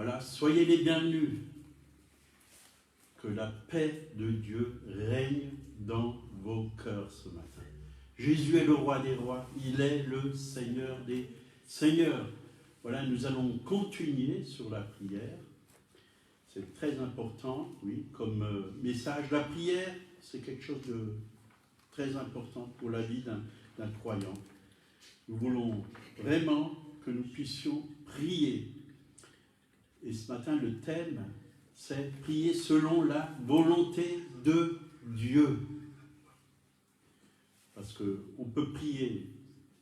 Voilà, soyez les bienvenus. Que la paix de Dieu règne dans vos cœurs ce matin. Jésus est le roi des rois, il est le Seigneur des seigneurs. Voilà, nous allons continuer sur la prière. C'est très important, oui, comme message. La prière, c'est quelque chose de très important pour la vie d'un croyant. Nous voulons vraiment que nous puissions prier. Et ce matin, le thème, c'est prier selon la volonté de Dieu. Parce qu'on peut prier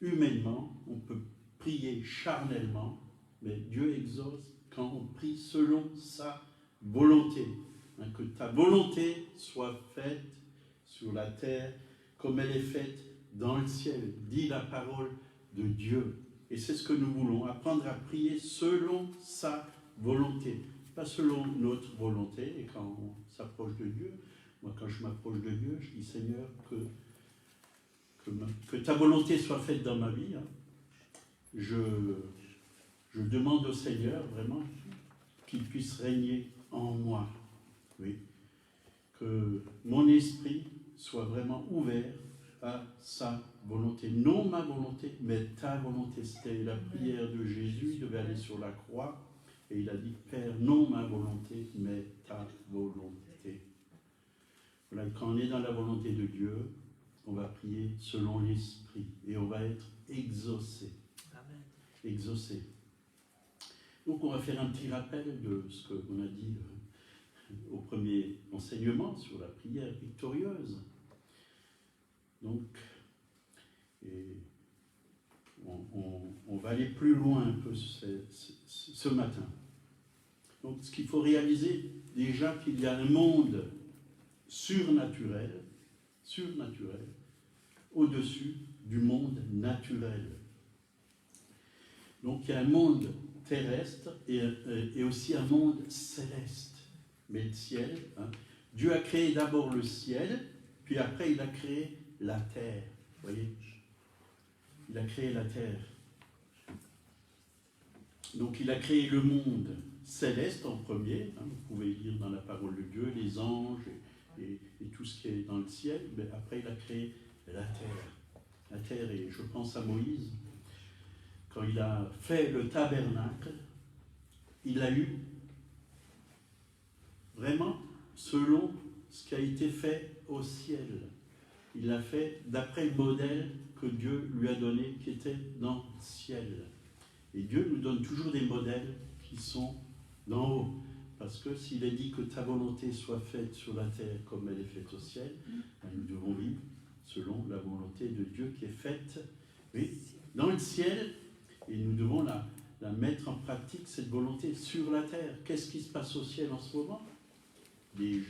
humainement, on peut prier charnellement, mais Dieu exauce quand on prie selon sa volonté. Que ta volonté soit faite sur la terre comme elle est faite dans le ciel, dit la parole de Dieu. Et c'est ce que nous voulons, apprendre à prier selon sa volonté, pas selon notre volonté. Et quand on s'approche de Dieu, moi quand je m'approche de Dieu, je dis Seigneur, que ta volonté soit faite dans ma vie. Je demande au Seigneur vraiment qu'il puisse régner en moi. Oui. Que mon esprit soit vraiment ouvert à sa volonté. Non ma volonté, mais ta volonté. C'était la prière de Jésus, il devait aller sur la croix, et il a dit, Père, non ma volonté, mais ta volonté. Voilà, quand on est dans la volonté de Dieu, on va prier selon l'Esprit, et on va être exaucé. Amen. Exaucé. Donc on va faire un petit rappel de ce qu'on a dit au premier enseignement sur la prière victorieuse. Donc, on va aller plus loin un peu ce matin. Donc, ce qu'il faut réaliser, déjà qu'il y a un monde surnaturel, au-dessus du monde naturel. Donc, il y a un monde terrestre et aussi un monde céleste. Mais le ciel, Dieu a créé d'abord le ciel, puis après il a créé la terre. Vous voyez ? Il a créé la terre. Donc il a créé le monde céleste en premier. Vous pouvez lire dans la parole de Dieu les anges et tout ce qui est dans le ciel. Mais après il a créé la terre. La terre, et je pense à Moïse. Quand il a fait le tabernacle, il a eu vraiment selon ce qui a été fait au ciel. Il l'a fait d'après le modèle que Dieu lui a donné, qui était dans le ciel. Et Dieu nous donne toujours des modèles qui sont d'en haut. Parce que s'il est dit que ta volonté soit faite sur la terre comme elle est faite au ciel, nous devons vivre selon la volonté de Dieu qui est faite, oui, dans le ciel. Et nous devons la mettre en pratique, cette volonté, sur la terre. Qu'est-ce qui se passe au ciel en ce moment ? Il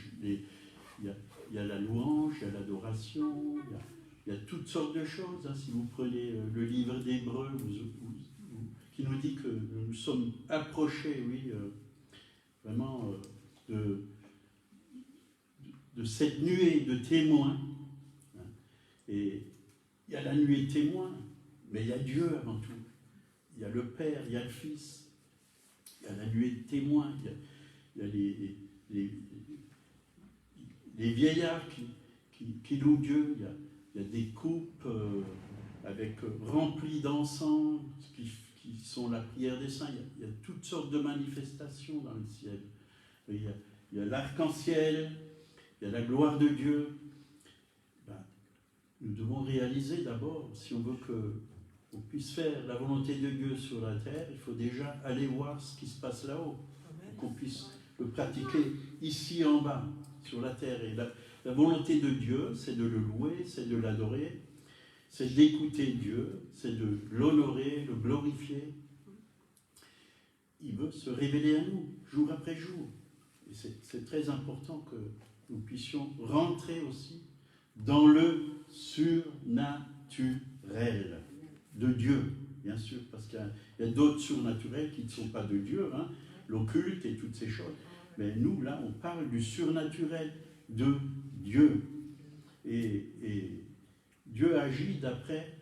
y a la louange, il y a l'adoration, il y a toutes sortes de choses. Si vous prenez le livre d'Hébreux, qui nous dit que nous sommes approchés, oui, vraiment de cette nuée de témoins. Et il y a la nuée de témoins, mais il y a Dieu avant tout. Il y a le Père, il y a le Fils, il y a la nuée de témoins, il y a les vieillards qui louent Dieu, il y a des coupes remplies d'encens qui sont la prière des saints. Il y a toutes sortes de manifestations dans le ciel. Il y a l'arc-en-ciel, il y a la gloire de Dieu. Nous devons réaliser d'abord, si on veut qu'on puisse faire la volonté de Dieu sur la terre, il faut déjà aller voir ce qui se passe là-haut, pour qu'on puisse le pratiquer ici en bas, sur la terre. Et la volonté de Dieu, c'est de le louer, c'est de l'adorer, c'est d'écouter Dieu, c'est de l'honorer, le glorifier. Il veut se révéler à nous, jour après jour. Et c'est très important que nous puissions rentrer aussi dans le surnaturel de Dieu, bien sûr, parce qu'il y a d'autres surnaturels qui ne sont pas de Dieu, l'occulte et toutes ces choses. Mais nous, là, on parle du surnaturel de Dieu. Et Dieu agit d'après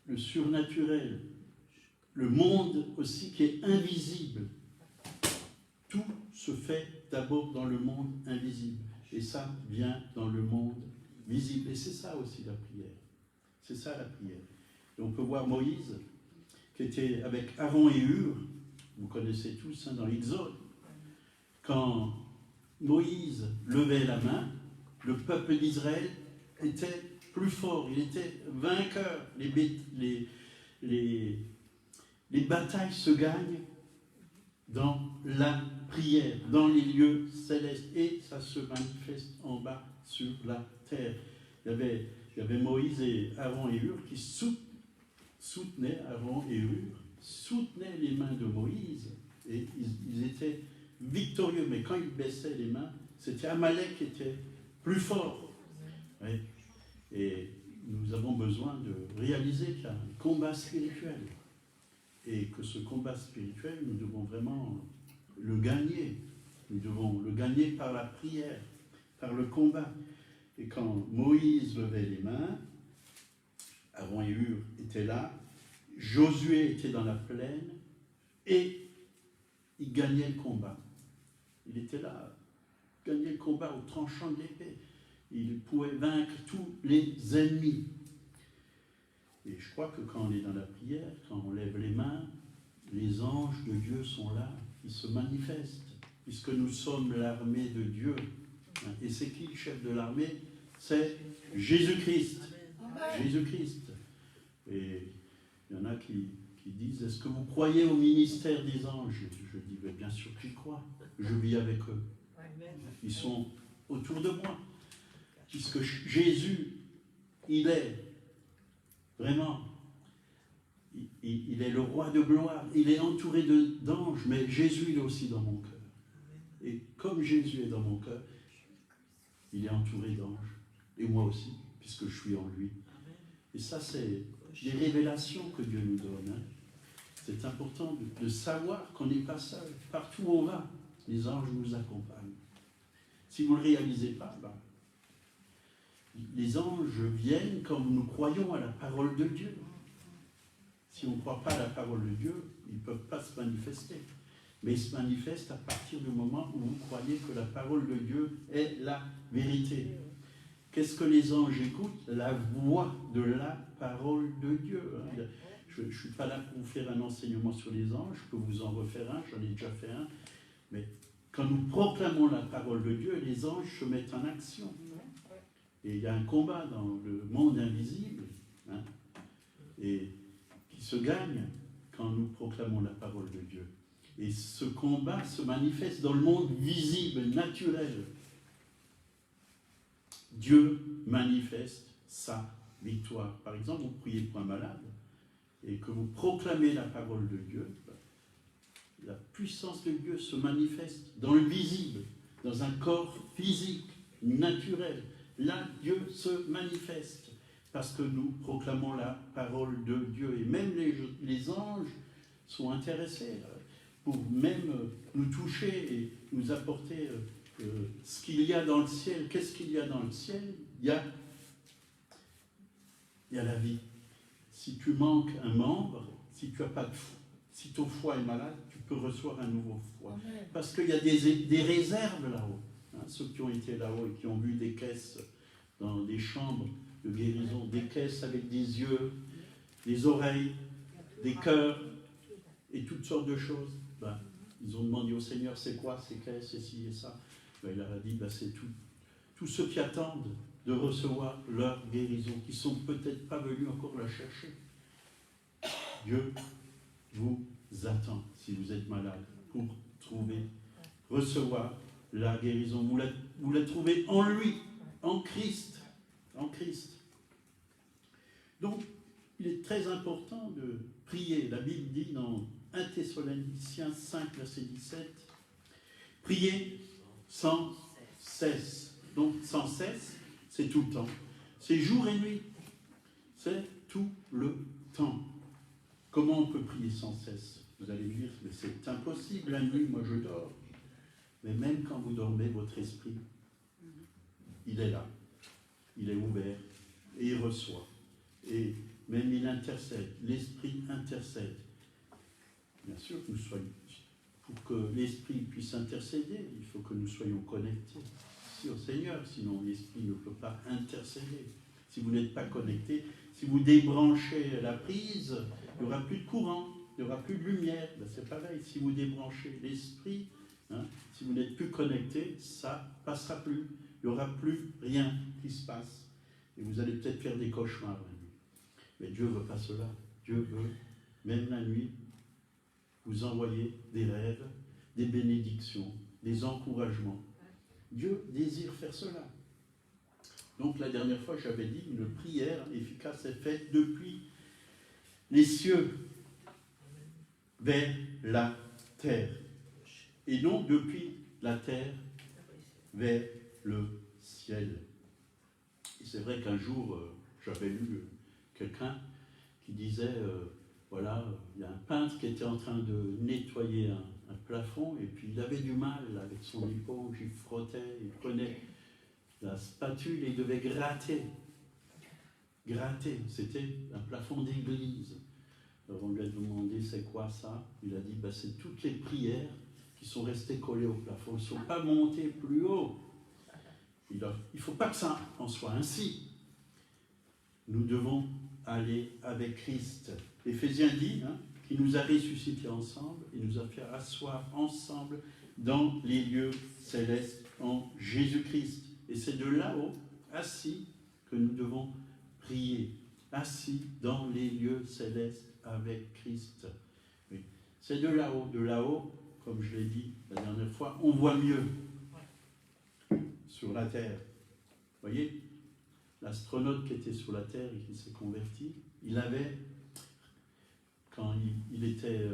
le surnaturel. Le monde aussi qui est invisible. tout se fait d'abord dans le monde invisible. Et ça vient dans le monde visible. Et c'est ça aussi la prière. C'est ça la prière. Et on peut voir Moïse, qui était avec Aaron et Hur, vous connaissez tous dans l'Exode. Quand Moïse levait la main, le peuple d'Israël était plus fort, il était vainqueur. Les batailles se gagnent dans la prière, dans les lieux célestes, et ça se manifeste en bas sur la terre. Il y avait Moïse et Aaron et Hur qui soutenaient, Aaron et Hur soutenaient les mains de Moïse, et ils étaient victorieux, mais quand ils baissaient les mains, c'était Amalek qui était plus fort. Oui. Et nous avons besoin de réaliser qu'il y a un combat spirituel, et que ce combat spirituel, nous devons vraiment le gagner. Nous devons le gagner par la prière, par le combat. Et quand Moïse levait les mains, Aaron et Hur étaient là, Josué était dans la plaine, et il gagnait le combat. Il était là, gagnait le combat au tranchant de l'épée. Il pouvait vaincre tous les ennemis. Et je crois que quand on est dans la prière, quand on lève les mains, les anges de Dieu sont là, ils se manifestent, puisque nous sommes l'armée de Dieu. Et c'est qui le chef de l'armée? C'est Jésus-Christ. Jésus-Christ. Et il y en a qui disent, est-ce que vous croyez au ministère des anges? Je dis, bien sûr que j'y crois. Je vis avec eux. Ils sont autour de moi. Puisque Jésus, il est vraiment, il est le roi de gloire. Il est entouré d'anges, mais Jésus, il est aussi dans mon cœur. Et comme Jésus est dans mon cœur, il est entouré d'anges. Et moi aussi, puisque je suis en lui. Et ça, c'est des révélations que Dieu nous donne. C'est important de savoir qu'on n'est pas seul. Partout où on va, les anges nous accompagnent. Si vous ne le réalisez pas, les anges viennent quand nous croyons à la parole de Dieu. Si on ne croit pas à la parole de Dieu, ils ne peuvent pas se manifester. Mais ils se manifestent à partir du moment où vous croyez que la parole de Dieu est la vérité. Qu'est-ce que les anges écoutent? La voix de la parole de Dieu. Je ne suis pas là pour vous faire un enseignement sur les anges, je peux vous en refaire un, j'en ai déjà fait un. Mais quand nous proclamons la parole de Dieu, les anges se mettent en action. Et il y a un combat dans le monde invisible, et qui se gagne quand nous proclamons la parole de Dieu. Et ce combat se manifeste dans le monde visible, naturel. Dieu manifeste sa victoire. Par exemple, vous priez pour un malade et que vous proclamez la parole de Dieu, la puissance de Dieu se manifeste dans le visible, dans un corps physique, naturel. Là, Dieu se manifeste parce que nous proclamons la parole de Dieu. Et même les anges sont intéressés pour même nous toucher et nous apporter ce qu'il y a dans le ciel. Qu'est-ce qu'il y a dans le ciel? Il y a la vie. Si tu manques un membre, si tu as pas de foi, si ton foie est malade, tu peux recevoir un nouveau foie. Parce qu'il y a des réserves là-haut. Ceux qui ont été là-haut et qui ont vu des caisses dans des chambres de guérison, des caisses avec des yeux, des oreilles, des cœurs et toutes sortes de choses. Ils ont demandé au Seigneur, c'est quoi ces caisses, c'est ci et ça. Il leur a dit, c'est tout. Tous ceux qui attendent de recevoir leur guérison, qui ne sont peut-être pas venus encore la chercher. Dieu vous attend, si vous êtes malade, pour recevoir la guérison. Vous la trouvez en lui, en Christ. En Christ. Donc, il est très important de prier. La Bible dit dans 1 Thessaloniciens 5, verset 17, priez sans cesse. Donc, sans cesse, c'est tout le temps. C'est jour et nuit. C'est tout le temps. Comment on peut prier sans cesse? Vous allez me dire, mais c'est impossible, la nuit, moi je dors. Mais même quand vous dormez, votre esprit, il est là. Il est ouvert et il reçoit. Et même il intercède. L'esprit intercède. Bien sûr que nous pour que l'Esprit puisse intercéder, il faut que nous soyons connectés au Seigneur, sinon l'Esprit ne peut pas intercéder. Si vous n'êtes pas connecté, si vous débranchez la prise, il n'y aura plus de courant, il n'y aura plus de lumière. Ben c'est pareil, si vous débranchez l'Esprit, si vous n'êtes plus connecté, ça ne passera plus. Il n'y aura plus rien qui se passe. Et vous allez peut-être faire des cauchemars la nuit. Mais Dieu ne veut pas cela. Dieu veut, même la nuit, vous envoyer des rêves, des bénédictions, des encouragements. Dieu désire faire cela. Donc la dernière fois, j'avais dit, une prière efficace est faite depuis les cieux vers la terre. Et non depuis la terre vers le ciel. Et c'est vrai qu'un jour, j'avais lu quelqu'un qui disait, voilà, il y a un peintre qui était en train de nettoyer un plafond, et puis il avait du mal avec son éponge, il frottait, il prenait la spatule et il devait gratter. Gratter, c'était un plafond d'église. Alors on lui a demandé c'est quoi ça? Il a dit ben, c'est toutes les prières qui sont restées collées au plafond, ils ne sont pas montées plus haut. Il ne faut pas que ça en soit ainsi. Nous devons aller avec Christ. Éphésiens dit qu'il nous a ressuscités ensemble et nous a fait asseoir ensemble dans les lieux célestes en Jésus-Christ. Et c'est de là-haut, assis, que nous devons prier. Assis dans les lieux célestes avec Christ. Oui. C'est de là-haut, comme je l'ai dit la dernière fois, on voit mieux sur la terre. Vous voyez, l'astronaute qui était sur la terre et qui s'est converti, il avait, quand il était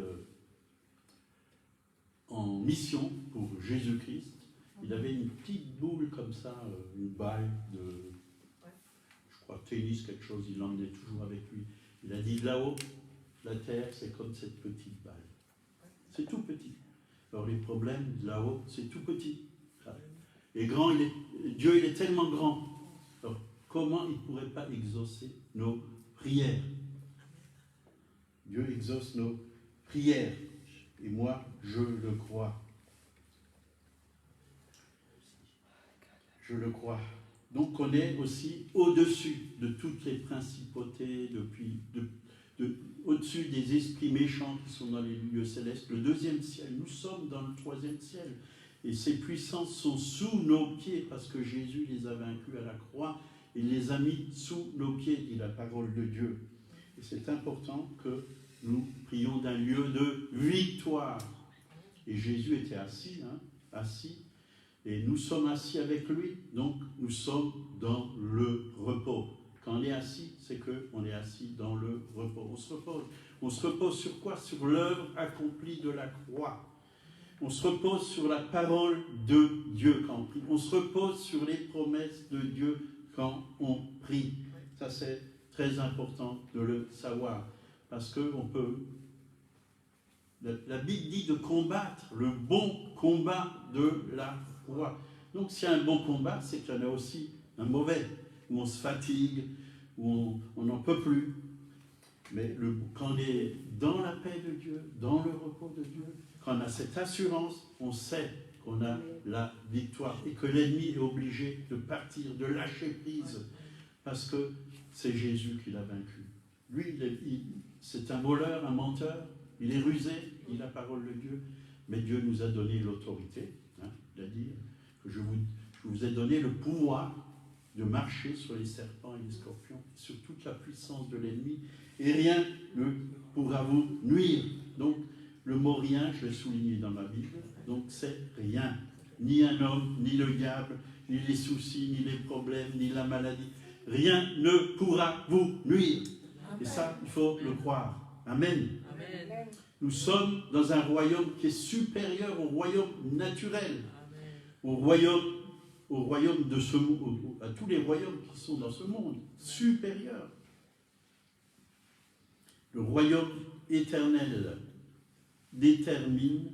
en mission pour Jésus-Christ, il avait une petite boule comme ça, une balle de, je crois, tennis, quelque chose, il l'emmenait toujours avec lui. Il a dit, là-haut, la terre, c'est comme cette petite balle. C'est tout petit. Alors les problèmes, là-haut, c'est tout petit. Et grand, Dieu, il est tellement grand. Alors, comment il ne pourrait pas exaucer nos prières? Dieu exauce nos prières. Et moi, je le crois. Je le crois. Donc, on est aussi au-dessus de toutes les principautés, au-dessus des esprits méchants qui sont dans les lieux célestes. Le deuxième ciel, nous sommes dans le troisième ciel. Et ces puissances sont sous nos pieds parce que Jésus les a vaincus à la croix. Il les a mis sous nos pieds, dit la parole de Dieu. Et c'est important que nous prions d'un lieu de victoire. Et Jésus était assis, assis. Et nous sommes assis avec lui, donc nous sommes dans le repos. Quand on est assis, c'est qu'on est assis dans le repos. On se repose. On se repose sur quoi? Sur l'œuvre accomplie de la croix. On se repose sur la parole de Dieu quand on prie. On se repose sur les promesses de Dieu quand on prie. Ça, c'est très important de le savoir. Parce qu'on peut... La Bible dit de combattre le bon combat de la foi. Donc, s'il y a un bon combat, c'est qu'il y en a aussi un mauvais, où on se fatigue, où on n'en peut plus. Mais quand on est dans la paix de Dieu, dans le repos de Dieu, quand on a cette assurance, on sait qu'on a la victoire et que l'ennemi est obligé de partir, de lâcher prise, parce que c'est Jésus qui l'a vaincu. Lui, c'est un voleur, un menteur, il est rusé, dit la parole de Dieu, mais Dieu nous a donné l'autorité, il a dit que je vous ai donné le pouvoir de marcher sur les serpents et les scorpions, sur toute la puissance de l'ennemi, et rien ne pourra vous nuire. Donc, le mot rien, je l'ai souligné dans ma Bible, donc c'est rien. Ni un homme, ni le diable, ni les soucis, ni les problèmes, ni la maladie. Rien ne pourra vous nuire. Et ça, il faut le croire. Amen. Amen. Nous sommes dans un royaume qui est supérieur au royaume naturel, au royaume de ce monde, à tous les royaumes qui sont dans ce monde, supérieur. Le royaume éternel détermine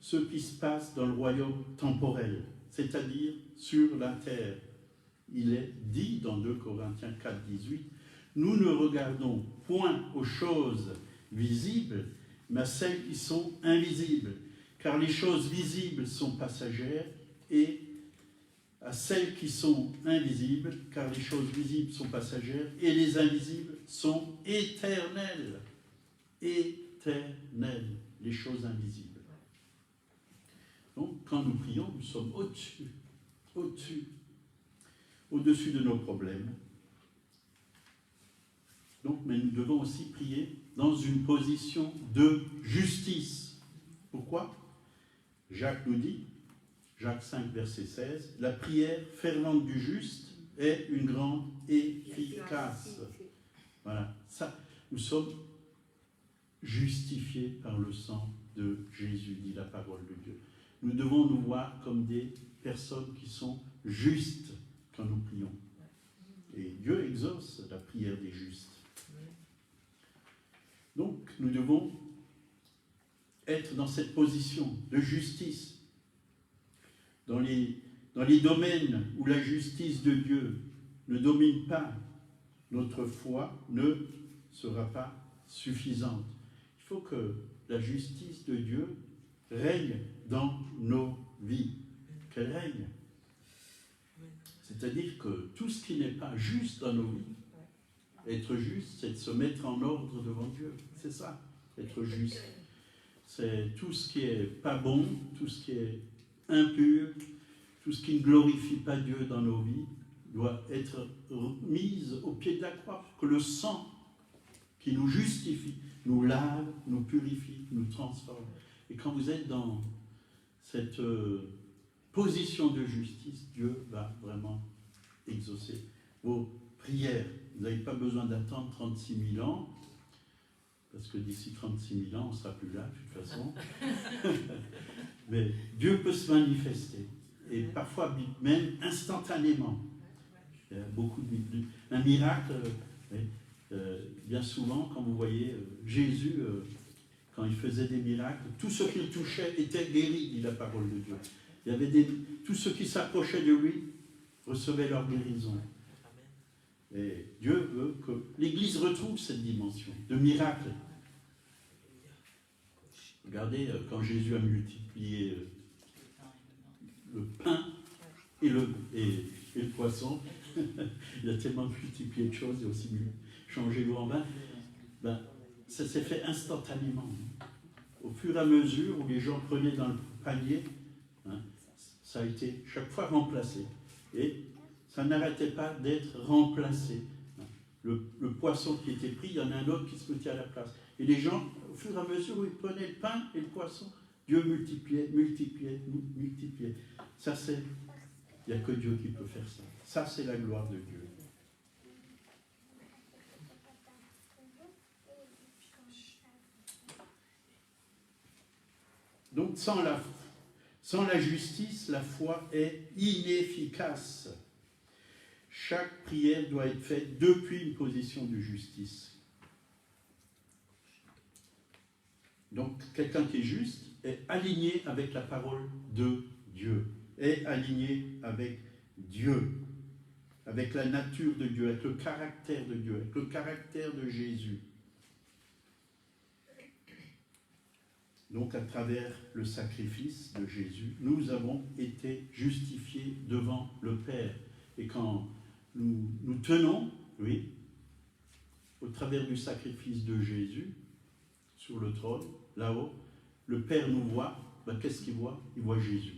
ce qui se passe dans le royaume temporel, c'est-à-dire sur la terre. Il est dit dans 2 Corinthiens 4, 18, « Nous ne regardons point aux choses visibles, mais à celles qui sont invisibles, car les choses visibles sont passagères, et à celles qui sont invisibles, car les choses visibles sont passagères, et les invisibles sont éternelles. Éternelles, les choses invisibles. Donc, quand nous prions, nous sommes au-dessus, au-dessus de nos problèmes. Donc, mais nous devons aussi prier dans une position de justice. Pourquoi? Jacques nous dit, Jacques 5, verset 16, la prière fervente du juste est une grande efficace. Voilà, ça, nous sommes justifiés par le sang de Jésus, dit la parole de Dieu. Nous devons nous voir comme des personnes qui sont justes quand nous prions. Et Dieu exauce la prière des justes. Donc, nous devons être dans cette position de justice. Dans les domaines où la justice de Dieu ne domine pas, notre foi ne sera pas suffisante. Il faut que la justice de Dieu règne dans nos vies, qu'elle règne. C'est-à-dire que tout ce qui n'est pas juste dans nos vies, être juste, c'est de se mettre en ordre devant Dieu. C'est ça, être juste. C'est tout ce qui n'est pas bon, tout ce qui est impur, tout ce qui ne glorifie pas Dieu dans nos vies, doit être mis au pied de la croix, pour que le sang qui nous justifie, nous lave, nous purifie, nous transforme. Et quand vous êtes dans cette position de justice, Dieu va vraiment exaucer vos prières. Vous n'avez pas besoin d'attendre 36 000 ans, parce que d'ici 36 000 ans, on ne sera plus là, de toute façon. Mais Dieu peut se manifester, et parfois même instantanément. Il y a beaucoup un miracle, bien souvent, quand vous voyez Jésus, quand il faisait des miracles, tous ceux qu'il touchait étaient guéris, dit la parole de Dieu. Il y avait tous ceux qui s'approchaient de lui recevaient leur guérison. Et Dieu veut que l'Église retrouve cette dimension de miracle. Regardez, quand Jésus a multiplié le pain et le poisson, il a tellement multiplié de choses, il a aussi changé l'eau en vin, ça s'est fait instantanément. Au fur et à mesure où les gens prenaient dans le panier, ça a été chaque fois remplacé. Et ça n'arrêtait pas d'être remplacé. Le poisson qui était pris, il y en a un autre qui se mettait à la place. Et les gens, au fur et à mesure où ils prenaient le pain et le poisson, Dieu multipliait. Ça, il n'y a que Dieu qui peut faire ça. Ça, c'est la gloire de Dieu. Donc, sans la justice, la foi est inefficace. Chaque prière doit être faite depuis une position de justice. Donc, quelqu'un qui est juste est aligné avec la parole de Dieu, est aligné avec Dieu, avec la nature de Dieu, avec le caractère de Dieu, avec le caractère de Jésus. Donc, à travers le sacrifice de Jésus, nous avons été justifiés devant le Père. Et quand nous tenons, oui, au travers du sacrifice de Jésus, sur le trône, là-haut, le Père nous voit, qu'est-ce qu'il voit? Il voit Jésus.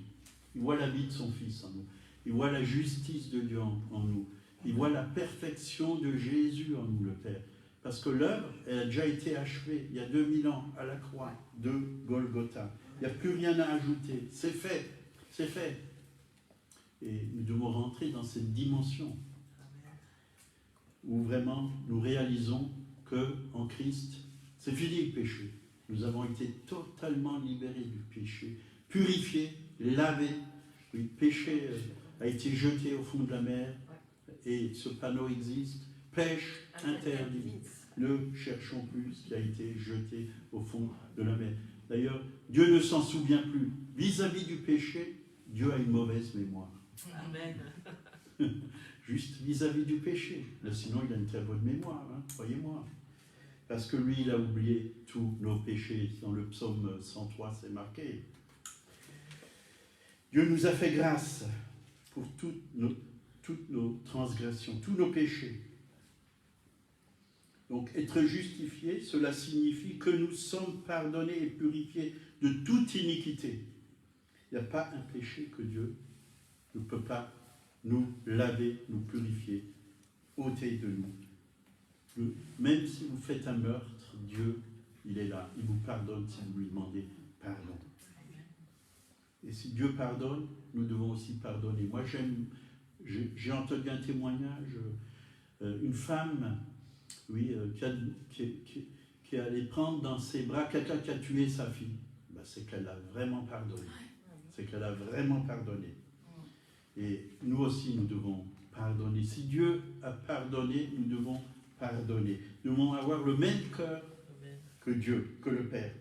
Il voit la vie de son Fils en nous. Il voit la justice de Dieu en nous. Il voit la perfection de Jésus en nous, le Père. Parce que l'œuvre, elle a déjà été achevée il y a 2000 ans à la croix de Golgotha. Il n'y a plus rien à ajouter. C'est fait. C'est fait. Et nous devons rentrer dans cette dimension où vraiment nous réalisons qu'en Christ, c'est fini le péché. Nous avons été totalement libérés du péché, purifiés, lavés. Le péché a été jeté au fond de la mer et ce panneau existe. Pêche interdit. Ne cherchons plus ce qui a été jeté au fond de la mer. D'ailleurs, Dieu ne s'en souvient plus. Vis-à-vis du péché, Dieu a une mauvaise mémoire. Amen. Juste vis-à-vis du péché. Là, sinon, il a une très bonne mémoire, croyez-moi. Parce que lui, il a oublié tous nos péchés. Dans le psaume 103, c'est marqué. Dieu nous a fait grâce pour toutes nos transgressions, tous nos péchés. Donc, être justifié, cela signifie que nous sommes pardonnés et purifiés de toute iniquité. Il n'y a pas un péché que Dieu ne peut pas nous laver, nous purifier, ôter de nous. Même si vous faites un meurtre, Dieu, il est là. Il vous pardonne si vous lui demandez pardon. Et si Dieu pardonne, nous devons aussi pardonner. Moi, j'ai entendu un témoignage, une femme, oui, qui est allée prendre dans ses bras quelqu'un qui a tué sa fille. Ben, c'est qu'elle a vraiment pardonné. C'est qu'elle a vraiment pardonné. Et nous aussi, nous devons pardonner. Si Dieu a pardonné, nous devons pardonner. Nous devons avoir le même cœur que Dieu, que le Père.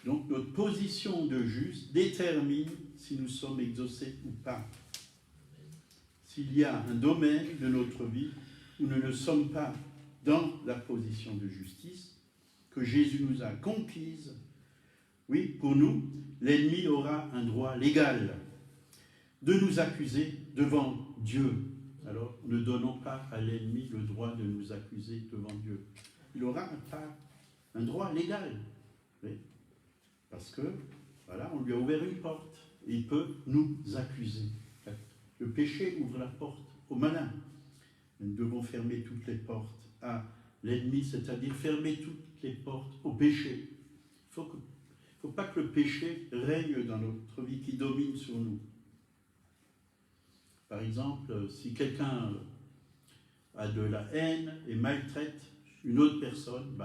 Donc, notre position de juste détermine si nous sommes exaucés ou pas. S'il y a un domaine de notre vie où nous ne sommes pas dans la position de justice que Jésus nous a conquise, oui, pour nous, l'ennemi aura un droit légal de nous accuser devant Dieu. Alors, ne donnons pas à l'ennemi le droit de nous accuser devant Dieu. Il aura un droit légal. Oui. Parce que, voilà, on lui a ouvert une porte et il peut nous accuser. Le péché ouvre la porte au malin. Nous devons fermer toutes les portes à l'ennemi, c'est-à-dire fermer toutes les portes au péché. Il ne faut pas que le péché règne dans notre vie, qui domine sur nous. Par exemple, si quelqu'un a de la haine et maltraite une autre personne,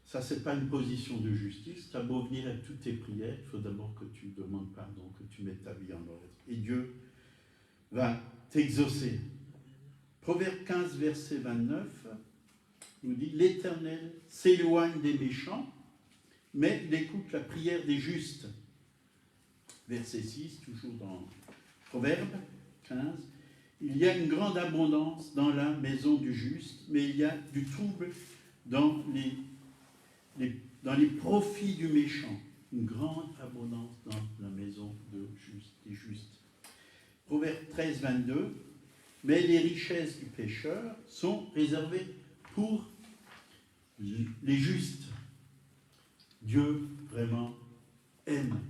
ça, ce n'est pas une position de justice. Tu as beau venir avec toutes tes prières, il faut d'abord que tu demandes pardon, que tu mettes ta vie en ordre. Et Dieu va t'exaucer. Proverbe 15, verset 29, nous dit « L'Éternel s'éloigne des méchants, mais il écoute la prière des justes. » Verset 6, toujours dans Proverbe 15, « Il y a une grande abondance dans la maison du juste, mais il y a du trouble dans les profits du méchant. » Une grande abondance dans la maison des justes. Proverbe 13, 22, « Mais les richesses du pécheur sont réservées pour les justes. » Dieu vraiment aime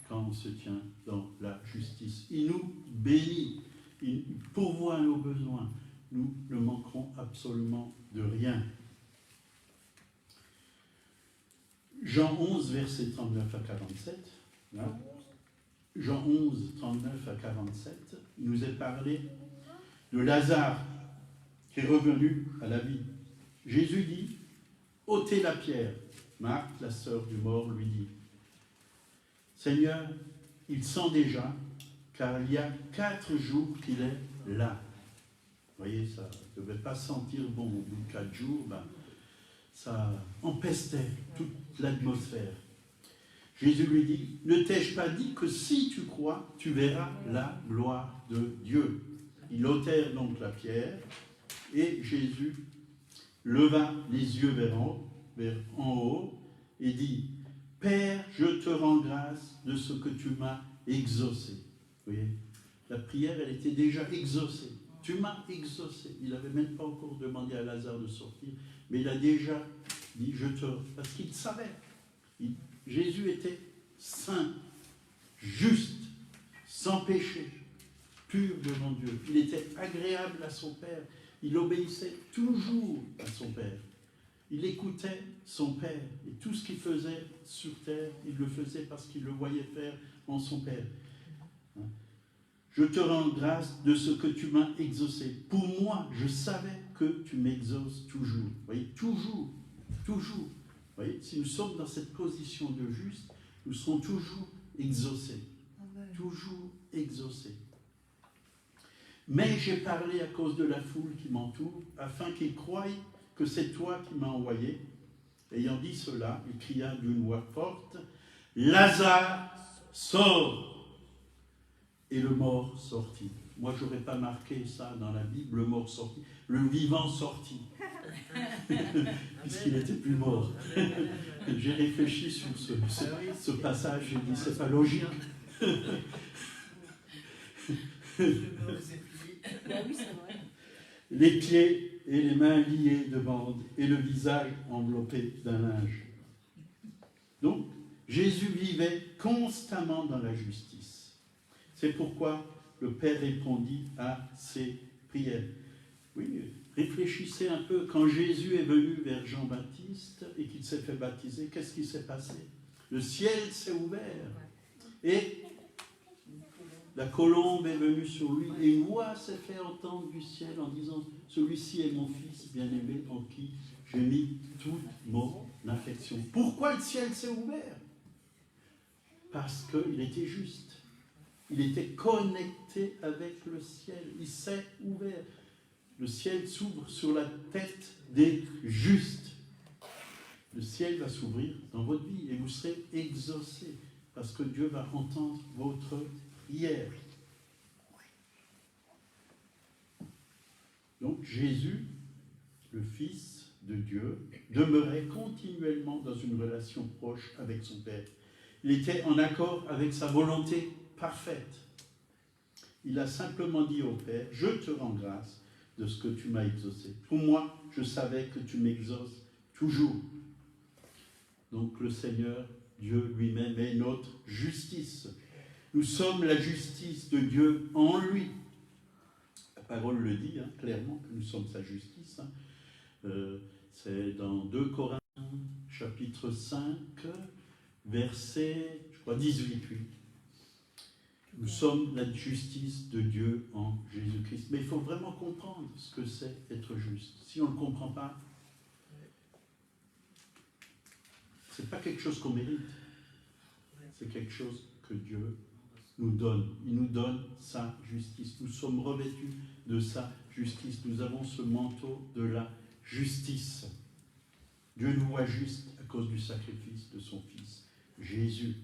quand on se tient dans la justice. Il nous bénit, il pourvoit à nos besoins. Nous ne manquerons absolument de rien. Jean 11, versets 39 à 47. Là. Jean 11, 39 à 47, il nous est parlé de Lazare qui est revenu à la vie. Jésus dit, ôtez la pierre. Marthe, la sœur du mort, lui dit, Seigneur, il sent déjà, car il y a 4 jours qu'il est là. Vous voyez, ça ne devait pas sentir bon. Au bout de 4 jours, ça empestait toute l'atmosphère. Jésus lui dit, ne t'ai-je pas dit que si tu crois, tu verras la gloire de Dieu. Ils ôtèrent donc la pierre, et Jésus leva les yeux vers en haut, et dit, Père, je te rends grâce de ce que tu m'as exaucé. Vous voyez, la prière, elle était déjà exaucée. Tu m'as exaucé. Il n'avait même pas encore demandé à Lazare de sortir, mais il a déjà dit, parce qu'il savait. Jésus était saint, juste, sans péché, pur devant Dieu. Il était agréable à son Père. Il obéissait toujours à son Père. Il écoutait son Père. Et tout ce qu'il faisait sur terre, il le faisait parce qu'il le voyait faire en son Père. Je te rends grâce de ce que tu m'as exaucé. Pour moi, je savais que tu m'exauces toujours. Vous voyez, toujours, toujours. Vous voyez, si nous sommes dans cette position de juste, nous serons toujours exaucés. Amen. Toujours exaucés. Mais j'ai parlé à cause de la foule qui m'entoure, afin qu'ils croient que c'est toi qui m'as envoyé. Ayant dit cela, il cria d'une voix forte, « Lazare, sors !» Et le mort sortit. Moi, je n'aurais pas marqué ça dans la Bible, le mort sortit. Le vivant sortit. Puisqu'il n'était plus mort. J'ai réfléchi sur ce passage, j'ai dit, c'est pas logique. Les pieds et les mains liés de bandes et le visage enveloppé d'un linge. Donc, Jésus vivait constamment dans la justice. C'est pourquoi le Père répondit à ses prières. Oui, réfléchissez un peu, quand Jésus est venu vers Jean-Baptiste et qu'il s'est fait baptiser, qu'est-ce qui s'est passé? Le ciel s'est ouvert et la colombe est venue sur lui et une voix s'est fait entendre du ciel en disant « Celui-ci est mon fils bien-aimé en qui j'ai mis toute mon affection. » Pourquoi le ciel s'est ouvert? Parce qu'il était juste. Il était connecté avec le ciel. Il s'est ouvert. Le ciel s'ouvre sur la tête des justes. Le ciel va s'ouvrir dans votre vie et vous serez exaucés parce que Dieu va entendre votre prière. Donc Jésus, le Fils de Dieu, demeurait continuellement dans une relation proche avec son Père. Il était en accord avec sa volonté parfaite. Il a simplement dit au Père, « Je te rends grâce de ce que tu m'as exaucé. Pour moi, je savais que tu m'exauces toujours. » Donc le Seigneur, Dieu lui-même, est notre justice. Nous sommes la justice de Dieu en lui. La parole le dit clairement que nous sommes sa justice. C'est dans 2 Corinthiens, chapitre 5, verset, je crois, 18. Nous sommes la justice de Dieu en Jésus-Christ. Mais il faut vraiment comprendre ce que c'est être juste. Si on ne le comprend pas, ce n'est pas quelque chose qu'on mérite. C'est quelque chose que Dieu nous donne. Il nous donne sa justice. Nous sommes revêtus de sa justice. Nous avons ce manteau de la justice. Dieu nous voit juste à cause du sacrifice de son Fils, Jésus.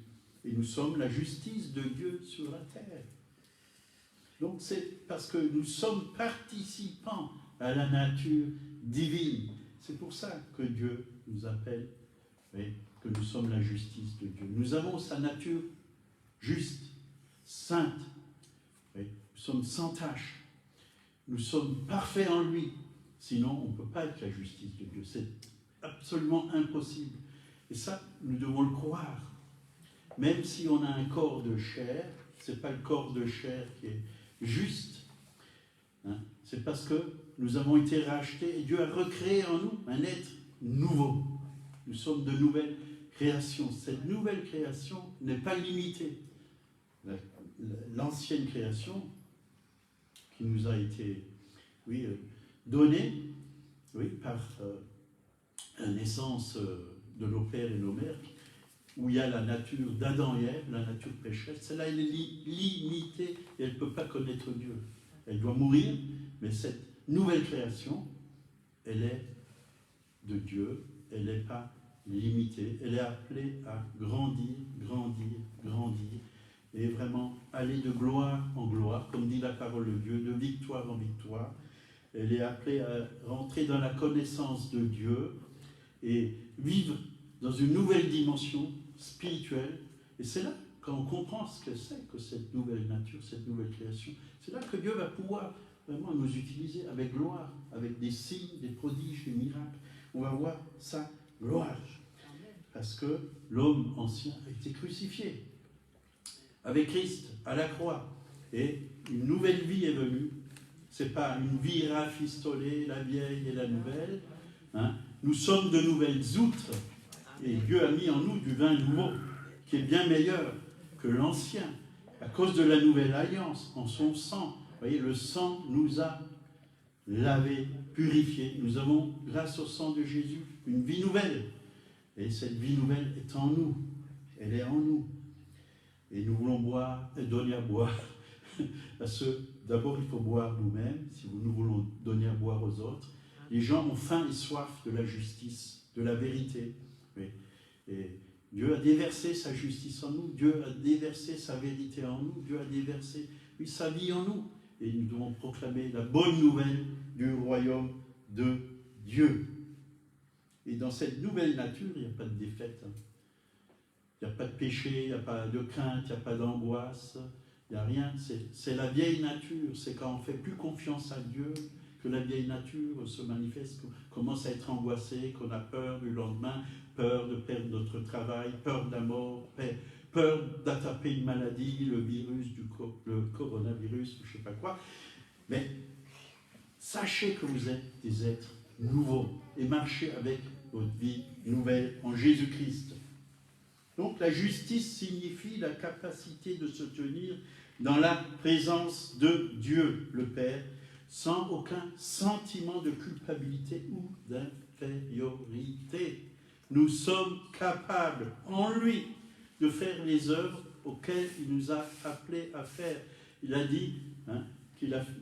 Et nous sommes la justice de Dieu sur la terre. Donc c'est parce que nous sommes participants à la nature divine. C'est pour ça que Dieu nous appelle, que nous sommes la justice de Dieu. Nous avons sa nature juste, sainte. Nous sommes sans tache. Nous sommes parfaits en lui. Sinon, on ne peut pas être la justice de Dieu. C'est absolument impossible. Et ça, nous devons le croire. Même si on a un corps de chair, ce n'est pas le corps de chair qui est juste. C'est parce que nous avons été rachetés et Dieu a recréé en nous un être nouveau. Nous sommes de nouvelles créations. Cette nouvelle création n'est pas limitée. L'ancienne création qui nous a été donnée par la naissance de nos pères et nos mères, où il y a la nature d'Adam et Ève, la nature pécheresse, celle-là elle est limitée et elle ne peut pas connaître Dieu. Elle doit mourir, mais cette nouvelle création, elle est de Dieu, elle n'est pas limitée, elle est appelée à grandir, grandir, grandir, et vraiment aller de gloire en gloire, comme dit la parole de Dieu, de victoire en victoire. Elle est appelée à rentrer dans la connaissance de Dieu et vivre dans une nouvelle dimension spirituelle. Et c'est là, quand on comprend ce que c'est que cette nouvelle nature, cette nouvelle création, c'est là que Dieu va pouvoir vraiment nous utiliser avec gloire, avec des signes, des prodiges, des miracles. On va voir sa gloire. Parce que l'homme ancien a été crucifié avec Christ à la croix. Et une nouvelle vie est venue. Ce n'est pas une vie rafistolée, la vieille et la nouvelle. Nous sommes de nouvelles outres. Et Dieu a mis en nous du vin nouveau, qui est bien meilleur que l'ancien, à cause de la nouvelle alliance, en son sang. Vous voyez, le sang nous a lavés, purifiés. Nous avons, grâce au sang de Jésus, une vie nouvelle. Et cette vie nouvelle est en nous. Elle est en nous. Et nous voulons boire et donner à boire à ceux. D'abord, il faut boire nous-mêmes, si nous voulons donner à boire aux autres. Les gens ont faim et soif de la justice, de la vérité. Oui. Et Dieu a déversé sa justice en nous, Dieu a déversé sa vérité en nous, Dieu a déversé sa vie en nous. Et nous devons proclamer la bonne nouvelle du royaume de Dieu. Et dans cette nouvelle nature, il n'y a pas de défaite. Il n'y a pas de péché, il n'y a pas de crainte, il n'y a pas d'angoisse, il n'y a rien. C'est la vieille nature. C'est quand on ne fait plus confiance à Dieu que la vieille nature se manifeste, qu'on commence à être angoissé, qu'on a peur du lendemain, peur de perdre notre travail, peur de la mort, peur d'attraper une maladie, le virus, le coronavirus, je ne sais pas quoi. Mais sachez que vous êtes des êtres nouveaux et marchez avec votre vie nouvelle en Jésus-Christ. Donc la justice signifie la capacité de se tenir dans la présence de Dieu le Père, sans aucun sentiment de culpabilité ou d'infériorité. Nous sommes capables en lui de faire les œuvres auxquelles il nous a appelés à faire. Il a dit,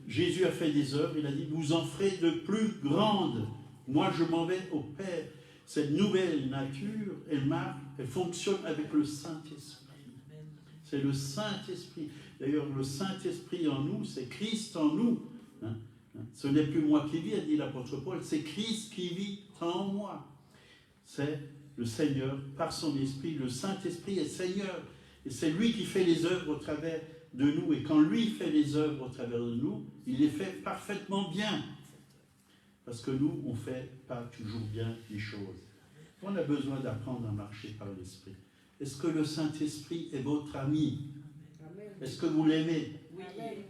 Jésus a fait des œuvres, il a dit, vous en ferez de plus grandes. Moi je m'en vais au Père. Cette nouvelle nature, elle fonctionne avec le Saint-Esprit. C'est le Saint-Esprit. D'ailleurs, le Saint-Esprit en nous, c'est Christ en nous. Ce n'est plus moi qui vis, a dit l'apôtre Paul, c'est Christ qui vit en moi. C'est le Seigneur, par son Esprit, le Saint-Esprit est Seigneur. Et c'est lui qui fait les œuvres au travers de nous. Et quand lui fait les œuvres au travers de nous, il les fait parfaitement bien. Parce que nous, on ne fait pas toujours bien les choses. On a besoin d'apprendre à marcher par l'Esprit. Est-ce que le Saint-Esprit est votre ami? Est-ce que vous l'aimez? Oui, amen.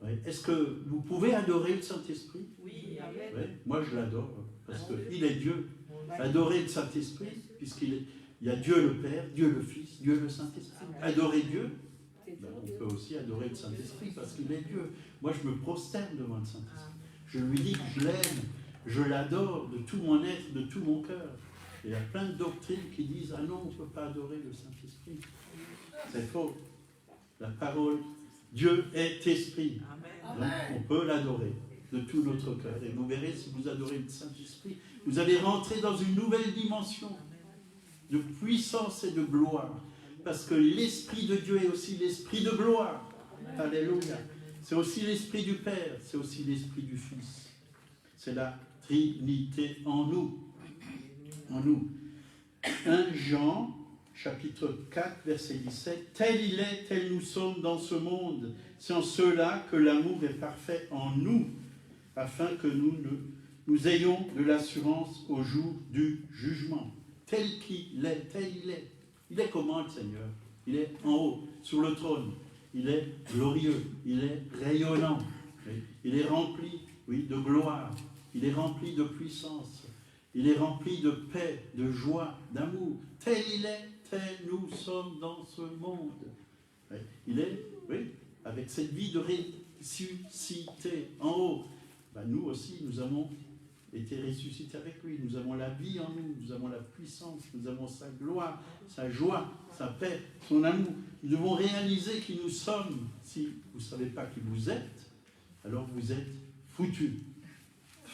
Oui. Est-ce que vous pouvez adorer le Saint-Esprit? Oui, amen. Oui. Moi, je l'adore, parce qu'il est Dieu. Adorer le Saint-Esprit, puisqu'il y a Dieu le Père, Dieu le Fils, Dieu le Saint-Esprit. Adorer Dieu, on peut aussi adorer le Saint-Esprit, parce qu'il est Dieu. Moi, je me prosterne devant le Saint-Esprit. Je lui dis que je l'aime, je l'adore de tout mon être, de tout mon cœur. Et il y a plein de doctrines qui disent « Ah non, on ne peut pas adorer le Saint-Esprit. » C'est faux. La parole, Dieu est esprit. Donc on peut l'adorer de tout notre cœur. Et vous verrez, si vous adorez le Saint-Esprit, vous allez rentrer dans une nouvelle dimension de puissance et de gloire. Parce que l'Esprit de Dieu est aussi l'Esprit de gloire. Alléluia. C'est aussi l'Esprit du Père, c'est aussi l'Esprit du Fils. C'est la Trinité en nous. En nous. 1 Jean, chapitre 4, verset 17. Tel il est, tel nous sommes dans ce monde. C'est en cela que l'amour est parfait en nous, afin que nous ayons de l'assurance au jour du jugement. Tel qu'il est, tel il est. Il est comment le Seigneur? Il est en haut, sur le trône. Il est glorieux, il est rayonnant, il est rempli, de gloire, il est rempli de puissance, il est rempli de paix, de joie, d'amour. Tel il est, tel nous sommes dans ce monde. Il est, avec cette vie de ressuscité en haut. Nous aussi, nous avons été ressuscités avec lui. Nous avons la vie en nous, nous avons la puissance, nous avons sa gloire, sa joie, sa paix, son amour. Nous devons réaliser qui nous sommes. Si vous ne savez pas qui vous êtes, alors vous êtes foutus.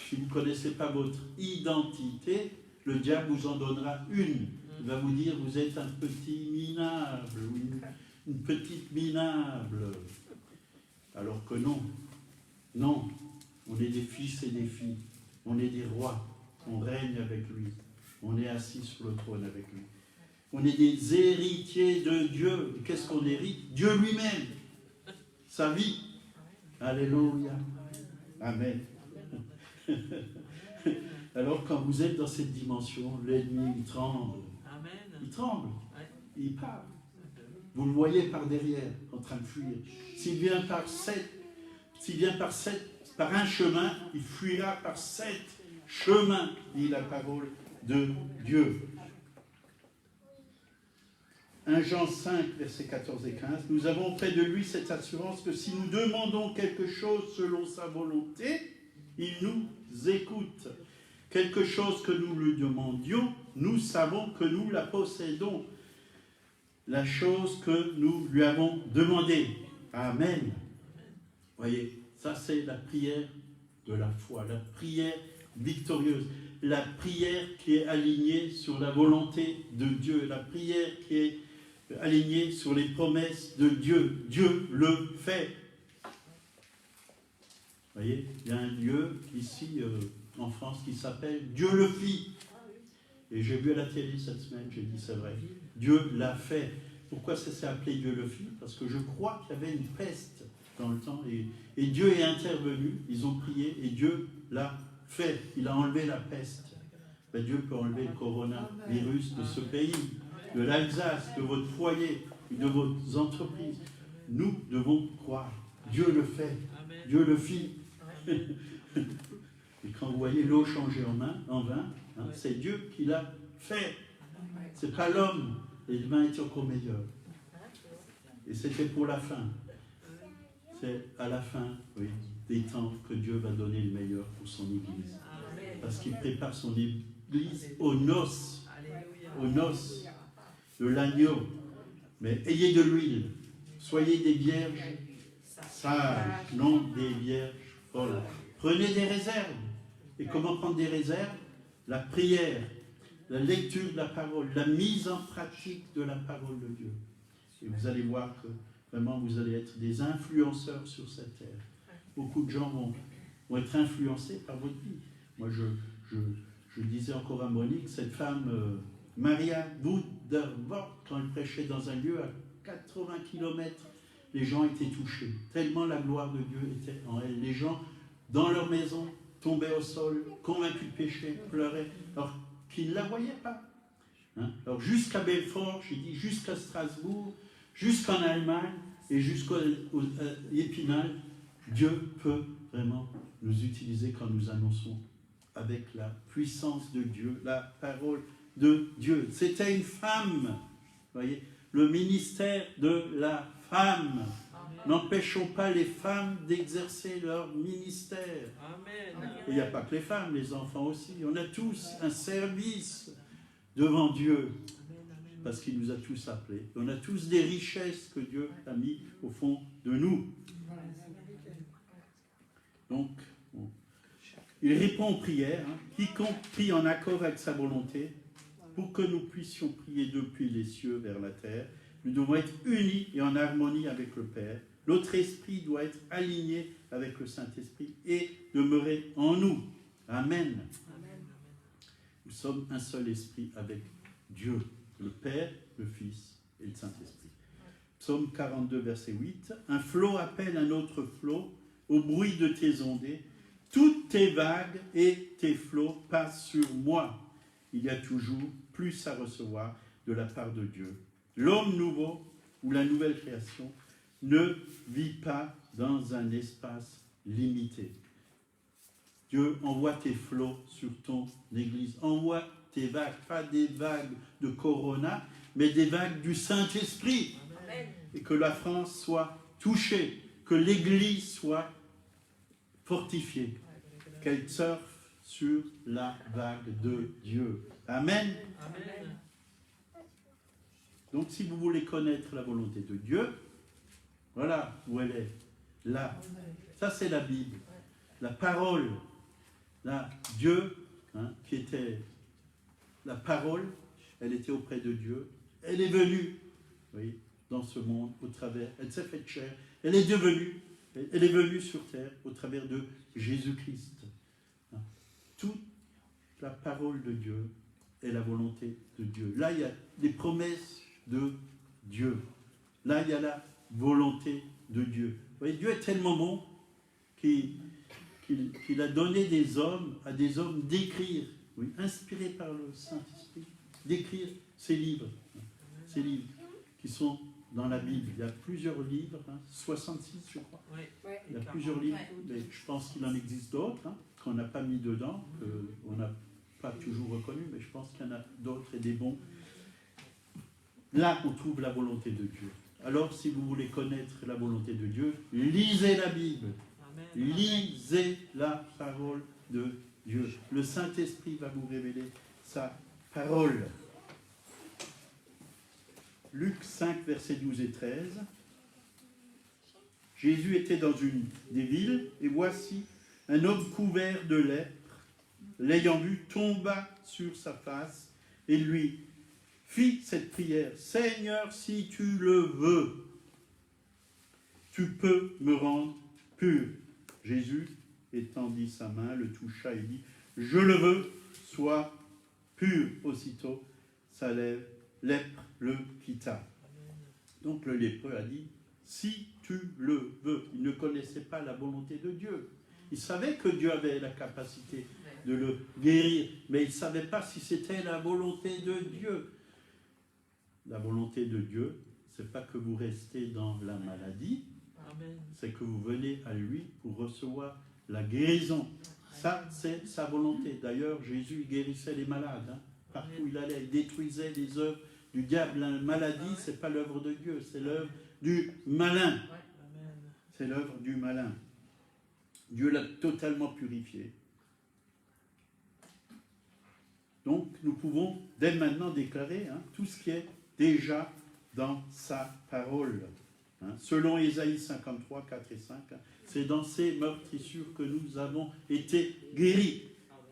Si vous ne connaissez pas votre identité, le diable vous en donnera une. Il va vous dire, vous êtes un petit minable, ou une petite minable. Alors que non. Non, on est des fils et des filles. On est des rois, on règne avec lui, on est assis sur le trône avec lui. On est des héritiers de Dieu. Qu'est-ce qu'on hérite? Dieu lui-même, sa vie. Alléluia. Amen. Alors quand vous êtes dans cette dimension, l'ennemi il tremble. Il tremble, il part. Vous le voyez par derrière, en train de fuir. S'il vient par un chemin, il fuira par 7 chemins, dit la parole de Dieu. 1 Jean 5, versets 14 et 15. Nous avons près de lui cette assurance que si nous demandons quelque chose selon sa volonté, il nous écoute. Quelque chose que nous lui demandions, nous savons que nous la possédons. La chose que nous lui avons demandée. Amen. Voyez. Ça, c'est la prière de la foi, la prière victorieuse, la prière qui est alignée sur la volonté de Dieu, la prière qui est alignée sur les promesses de Dieu. Dieu le fait. Vous voyez, il y a un lieu ici en France qui s'appelle Dieu le fit. Et j'ai vu à la télé cette semaine, j'ai dit c'est vrai, Dieu l'a fait. Pourquoi ça s'est appelé Dieu le fit? Parce que je crois qu'il y avait une peste dans le temps et Dieu est intervenu, ils ont prié et Dieu l'a fait. Il a enlevé la peste. Ben, Dieu peut enlever le coronavirus de ce pays, de l'Alsace, de votre foyer, de vos entreprises. Nous devons croire. Dieu le fait. Dieu le fit. Et quand vous voyez l'eau changer en vin, hein, c'est Dieu qui l'a fait. C'est pas l'homme. Et le vin est encore meilleur. Et c'était pour la fin. C'est à la fin, oui, des temps que Dieu va donner le meilleur pour son Église. Parce qu'il prépare son Église aux noces de l'agneau. Mais ayez de l'huile. Soyez des vierges sages, non des vierges folles. Prenez des réserves. Et comment prendre des réserves? La prière, la lecture de la parole, la mise en pratique de la parole de Dieu. Et vous allez voir que vraiment vous allez être des influenceurs sur cette terre. Beaucoup de gens vont être influencés par votre vie. Moi, je disais encore à Monique, cette femme, Maria Budervort, quand elle prêchait dans un lieu à 80 km, les gens étaient touchés. Tellement la gloire de Dieu était en elle. Les gens, dans leur maison, tombaient au sol, convaincus de péché, pleuraient, alors qu'ils ne la voyaient pas. Hein? Alors jusqu'à Belfort, j'ai dit jusqu'à Strasbourg, jusqu'en Allemagne et jusqu'à Épinal, Dieu peut vraiment nous utiliser quand nous annonçons avec la puissance de Dieu, la parole de Dieu. C'était une femme, vous voyez, le ministère de la femme. N'empêchons pas les femmes d'exercer leur ministère. Amen. Et il n'y a pas que les femmes, les enfants aussi. On a tous un service devant Dieu, parce qu'il nous a tous appelés. On a tous des richesses que Dieu a mis au fond de nous. Donc, il répond aux prières, hein, quiconque prie en accord avec sa volonté, pour que nous puissions prier depuis les cieux vers la terre. Nous devons être unis et en harmonie avec le Père. Notre esprit doit être aligné avec le Saint-Esprit et demeurer en nous. Amen. Amen. Nous sommes un seul esprit avec Dieu, le Père, le Fils et le Saint-Esprit. Psaume 42, verset 8. Un flot appelle un autre flot au bruit de tes ondées. Toutes tes vagues et tes flots passent sur moi. Il y a toujours plus à recevoir de la part de Dieu. L'homme nouveau ou la nouvelle création ne vit pas dans un espace limité. Dieu envoie tes flots sur ton église. Envoie tes vagues, pas des vagues de Corona, mais des vagues du Saint-Esprit. Amen. Et que la France soit touchée, que l'église soit fortifiée, qu'elle surfe sur la vague de Dieu. Amen. Amen. Donc si vous voulez connaître la volonté de Dieu, voilà où elle est, là. Ça c'est la Bible, la parole. Là, Dieu, hein, qui était la parole, elle était auprès de Dieu. Elle est venue, oui, dans ce monde au travers, elle s'est faite chair. Elle est venue sur terre au travers de Jésus-Christ. Hein. Toute la parole de Dieu est la volonté de Dieu. Là, il y a les promesses de Dieu. Là, il y a la volonté de Dieu. Vous voyez, Dieu est tellement bon qu'il a donné à des hommes d'écrire, oui, inspirés par le Saint-Esprit, d'écrire ces livres qui sont dans la Bible. Il y a plusieurs livres, 66 je crois. Oui. Il y a plusieurs livres, mais je pense qu'il en existe d'autres, qu'on n'a pas mis dedans, qu'on n'a pas toujours reconnus, mais je pense qu'il y en a d'autres et des bons. Là, on trouve la volonté de Dieu. Alors, si vous voulez connaître la volonté de Dieu, lisez la Bible. Amen. Lisez la parole de Dieu. Le Saint-Esprit va vous révéler sa parole. Luc 5, versets 12 et 13. Jésus était dans une des villes, et voici, un homme couvert de lèpre, l'ayant vu, tomba sur sa face, et lui fit cette prière. Seigneur, si tu le veux, tu peux me rendre pur. Jésus étendit sa main, le toucha et dit, je le veux, sois pur, aussitôt sa lèpre le quitta. Donc le lépreux a dit, si tu le veux. Il ne connaissait pas la volonté de Dieu. Il savait que Dieu avait la capacité de le guérir, mais il ne savait pas si c'était la volonté de Dieu. La volonté de Dieu, ce n'est pas que vous restez dans la maladie, c'est que vous venez à lui pour recevoir la guérison. Ça, c'est sa volonté. D'ailleurs, Jésus guérissait les malades. Hein. Partout où il allait, il détruisait les œuvres du diable. La maladie, ce n'est pas l'œuvre de Dieu, c'est l'œuvre du malin. C'est l'œuvre du malin. Dieu l'a totalement purifié. Donc, nous pouvons dès maintenant déclarer tout ce qui est déjà dans sa parole. Selon Ésaïe 53, 4 et 5, c'est dans ces meurtrissures que nous avons été guéris.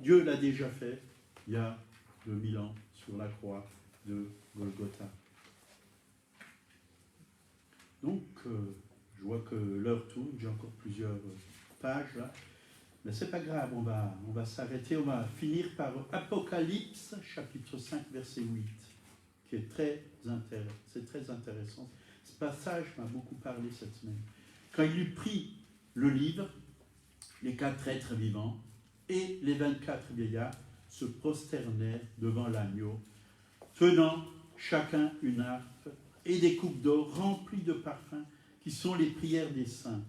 Dieu l'a déjà fait il y a 2000 ans sur la croix de Golgotha. Donc, je vois que l'heure tourne, j'ai encore plusieurs pages là. Mais c'est pas grave, on va s'arrêter, on va finir par Apocalypse, chapitre 5, verset 8, qui est très intéressant. Ce passage m'a beaucoup parlé cette semaine. Quand il eut pris le livre, les 4 êtres vivants et les 24 vieillards se prosternèrent devant l'agneau, tenant chacun une harpe et des coupes d'or remplies de parfums, qui sont les prières des saints.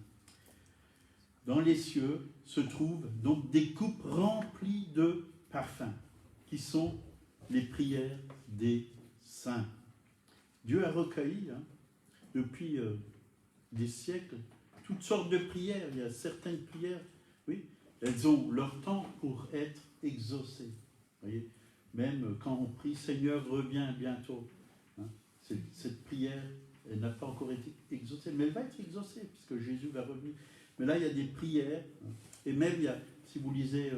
Dans les cieux se trouvent donc des coupes remplies de parfums, qui sont les prières des saints. Dieu a recueilli, depuis des siècles, toutes sortes de prières. Il y a certaines prières, oui, elles ont leur temps pour être exaucées. Vous voyez, même quand on prie « Seigneur, reviens bientôt », cette prière, elle n'a pas encore été exaucée, mais elle va être exaucée, puisque Jésus va revenir. Mais là, il y a des prières, et même, si vous lisez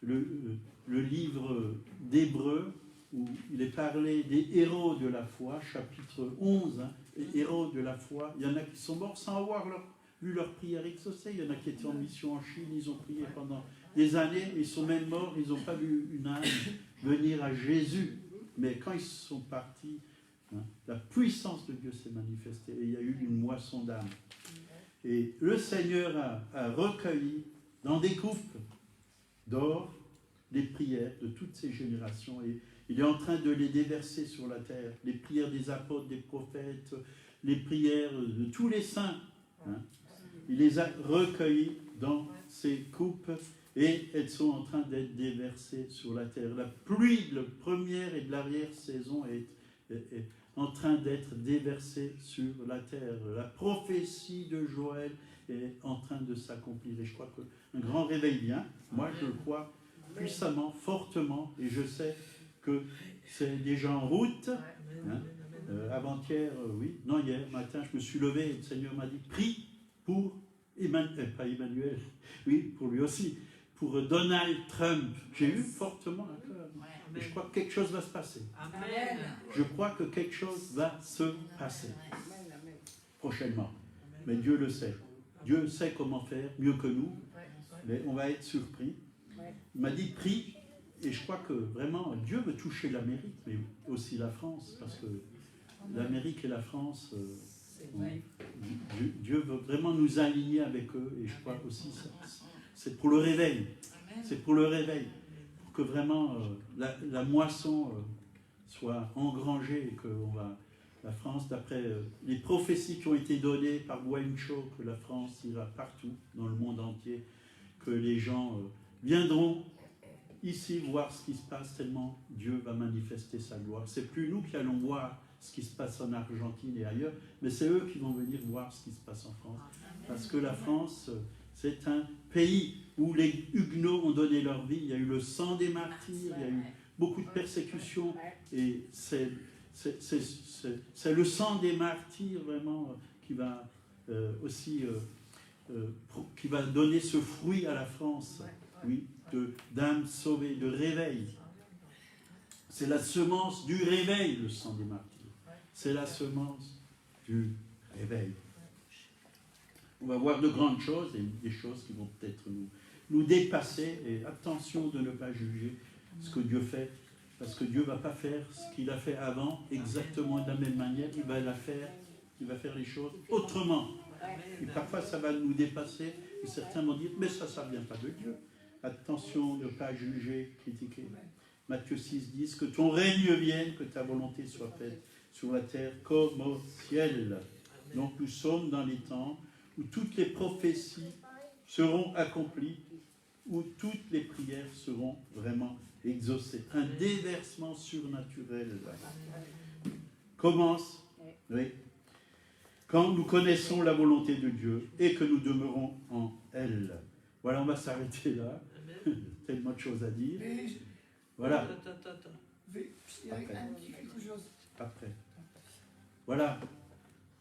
le livre d'Hébreux, où il est parlé des héros de la foi, chapitre 11, les héros de la foi, il y en a qui sont morts sans avoir vu leur prière exaucée, il y en a qui étaient en mission en Chine, ils ont prié pendant des années, ils sont même morts, ils n'ont pas vu une âme venir à Jésus. Mais quand ils sont partis, la puissance de Dieu s'est manifestée, et il y a eu une moisson d'âmes. Et le Seigneur a recueilli dans des coupes d'or les prières de toutes ces générations, et il est en train de les déverser sur la terre, les prières des apôtres, des prophètes, les prières de tous les saints. Il les a recueillies dans ces coupes, et elles sont en train d'être déversées sur la terre. La pluie de la première et de l'arrière-saison est en train d'être déversée sur la terre. La prophétie de Joël est en train de s'accomplir. Et je crois qu'un grand réveil vient. Moi, je le crois puissamment, fortement, et je sais que c'est déjà en route. Avant-hier, hier matin, je me suis levé et le Seigneur m'a dit, prie pour pas Emmanuel, oui, pour lui aussi, pour Donald Trump. J'ai eu fortement un cœur. Et je crois que quelque chose va se passer. Amen. Je crois que quelque chose va se passer prochainement. Mais Dieu le sait. Dieu sait comment faire, mieux que nous. Mais on va être surpris. Il m'a dit, prie. Et je crois que vraiment, Dieu veut toucher l'Amérique, mais aussi la France, parce que l'Amérique et la France, Dieu veut vraiment nous aligner avec eux, et je crois aussi c'est pour le réveil. C'est pour le réveil, pour que vraiment la moisson soit engrangée, et que la France, d'après les prophéties qui ont été données par Wayne Cho, que la France ira partout dans le monde entier, que les gens viendront ici voir ce qui se passe, tellement Dieu va manifester sa gloire. C'est plus nous qui allons voir ce qui se passe en Argentine et ailleurs, mais c'est eux qui vont venir voir ce qui se passe en France. Parce que la France, c'est un pays où les Huguenots ont donné leur vie, il y a eu le sang des martyrs, il y a eu beaucoup de persécutions, et c'est le sang des martyrs vraiment qui va aussi qui va donner ce fruit à la France, oui, d'âmes sauvées, de réveil. C'est la semence du réveil, le sang des martyrs. C'est la semence du réveil. On va voir de grandes choses, et des choses qui vont peut-être nous dépasser, et attention de ne pas juger ce que Dieu fait Parce que Dieu ne va pas faire ce qu'il a fait avant exactement de la même manière. Il va faire les choses autrement. Et parfois, ça va nous dépasser. Et certains vont dire, mais ça ne vient pas de Dieu. Attention de ne pas juger, critiquer. Matthieu 6, 10, que ton règne vienne, que ta volonté soit faite sur la terre comme au ciel. Donc nous sommes dans les temps où toutes les prophéties seront accomplies, où toutes les prières seront vraiment exaucées. Un déversement surnaturel commence, oui, quand nous connaissons la volonté de Dieu et que nous demeurons en elle. Voilà, on va s'arrêter là. Tellement de choses à dire. Voilà. Après. Voilà.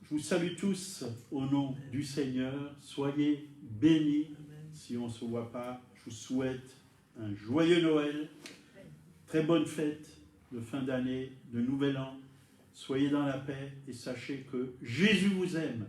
Je vous salue tous au nom du Seigneur. Soyez bénis. Si on ne se voit pas, je vous souhaite un joyeux Noël. Très bonne fête de fin d'année, de nouvel an. Soyez dans la paix et sachez que Jésus vous aime.